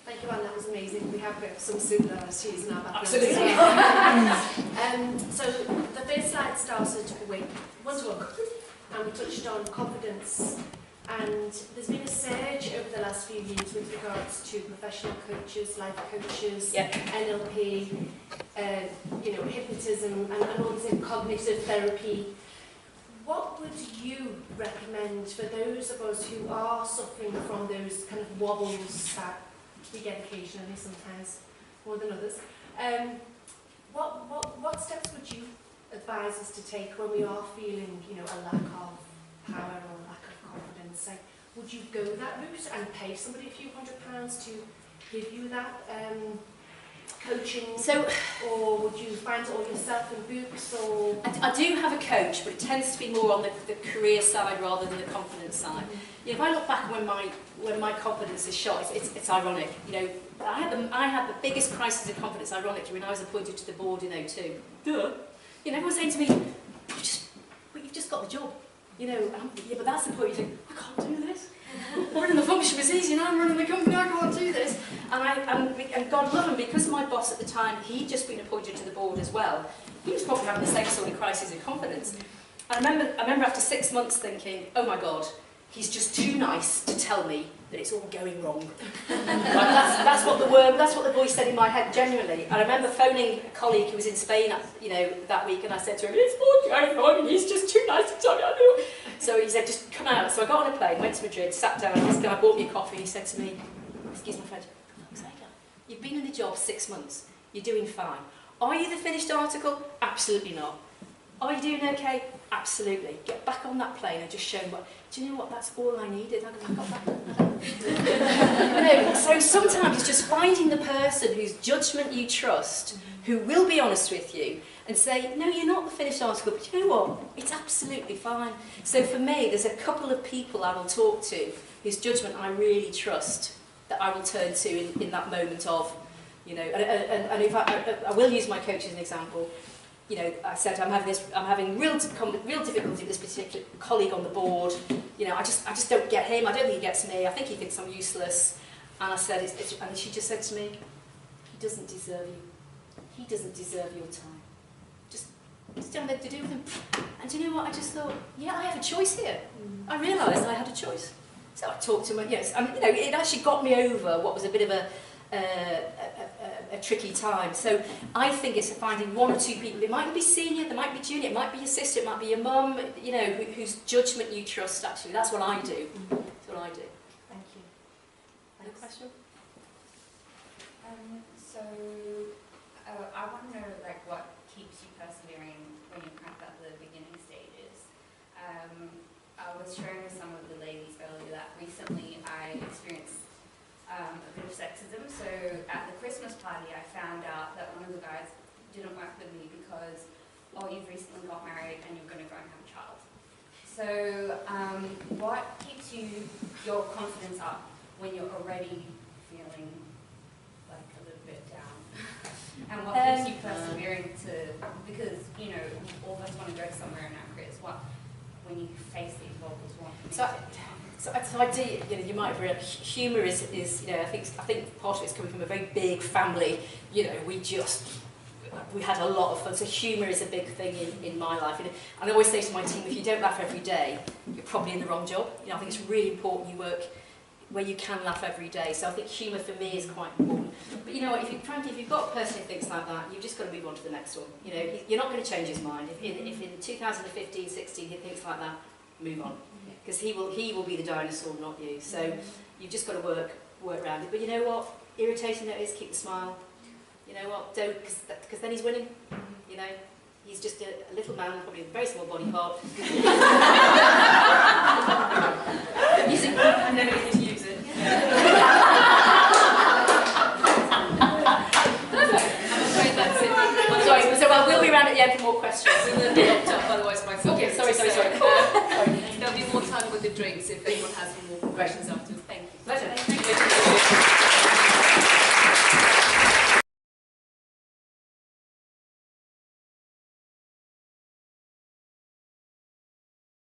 Thank you, Anne, that was amazing. We have got some similarities in our background. Absolutely. So the first slide started with one-to-one, and we touched on confidence. And there's been a surge over the last few years with regards to professional coaches, life coaches, NLP, hypnotism, and all this cognitive therapy. What would you recommend for those of us who are suffering from those kind of wobbles that we get occasionally, sometimes more than others? What steps would you advise us to take when we are feeling, a lack of power or lack of confidence? Like, would you go that route and pay somebody a few £100s to give you that coaching, or would you find it all yourself in books? Or I do have a coach, but it tends to be more on the career side rather than the confidence side. If I look back when my confidence is shot, it's ironic. I had the biggest crisis of confidence, ironically, when I was appointed to the board in 2002. Duh. Everyone's saying to me, you've just got the job. Yeah, but that's the point. You think, I can't do this. Running the function was easy, now I'm running the company, I can't do this. And God love him, because my boss at the time, he'd just been appointed to the board as well, he was probably having the same sort of crisis of confidence. And I remember after 6 months thinking, oh my God, he's just too nice to tell me that it's all going wrong. That's what the voice said in my head, genuinely. And I remember phoning a colleague who was in Spain, that week, and I said to him, it's all going wrong, he's just too nice to tell me I do. So he said, just come out. So I got on a plane, went to Madrid, sat down, and this guy bought me a coffee, and he said to me, excuse my French, you've been in the job 6 months, you're doing fine. Are you the finished article? Absolutely not. Are you doing okay? Absolutely. Get back on that plane and just show them do you know what, that's all I needed. I got that. So sometimes it's just finding the person whose judgment you trust, who will be honest with you, and say, no, you're not the finished article, but you know what, it's absolutely fine. So for me, there's a couple of people I will talk to whose judgment I really trust, that I will turn to in that moment of, and if I will use my coach as an example. I said I'm having real difficulty with this particular colleague on the board. I just don't get him. I don't think he gets me. I think he thinks I'm useless. And I said, and she just said to me, he doesn't deserve you. He doesn't deserve your time. Just don't know what to do with him. And do you know what? I just thought, yeah, I have a choice here. I realised I had a choice. So I talked to him. Yes, it actually got me over what was a bit of a tricky time. So I think it's finding one or two people. It might be senior, they might be junior, it might be your sister, it might be your mum, whose judgment you trust. Actually, that's what I do. That's what I do. Thank you. Any question? I want to know what keeps you persevering when you're kind of at the beginning stages. I was sharing with some of the ladies earlier that recently I experienced a bit of sexism. So at the Christmas party, I found out that one of the guys didn't work with me because, you've recently got married and you're going to go and have a child. So what keeps your confidence up when you're already feeling like a little bit down? And what keeps you persevering because, all of us want to go somewhere in our careers. When you face these wobbles, So I do, you might have read, humour is I think part of it's coming from a very big family. We had a lot of fun. So humour is a big thing in my life. And I always say to my team, if you don't laugh every day, you're probably in the wrong job. I think it's really important you work where you can laugh every day. So I think humour for me is quite important. But if you've got a person who thinks like that, you've just got to move on to the next one. You're not going to change his mind. If in 2015, 16 he thinks like that, move on. Because he will be the dinosaur, not you. So you've just got to work around it. But you know what? Irritating it is, keep the smile. You know what? Don't, because then he's winning. He's just a little man, probably a very small body part. I know he can use it. I'm afraid that's it. I'm sorry. So we'll be around at the end for more questions. We will be locked up, otherwise my Okay, sorry. There'll be more time with the drinks if anyone has more questions after.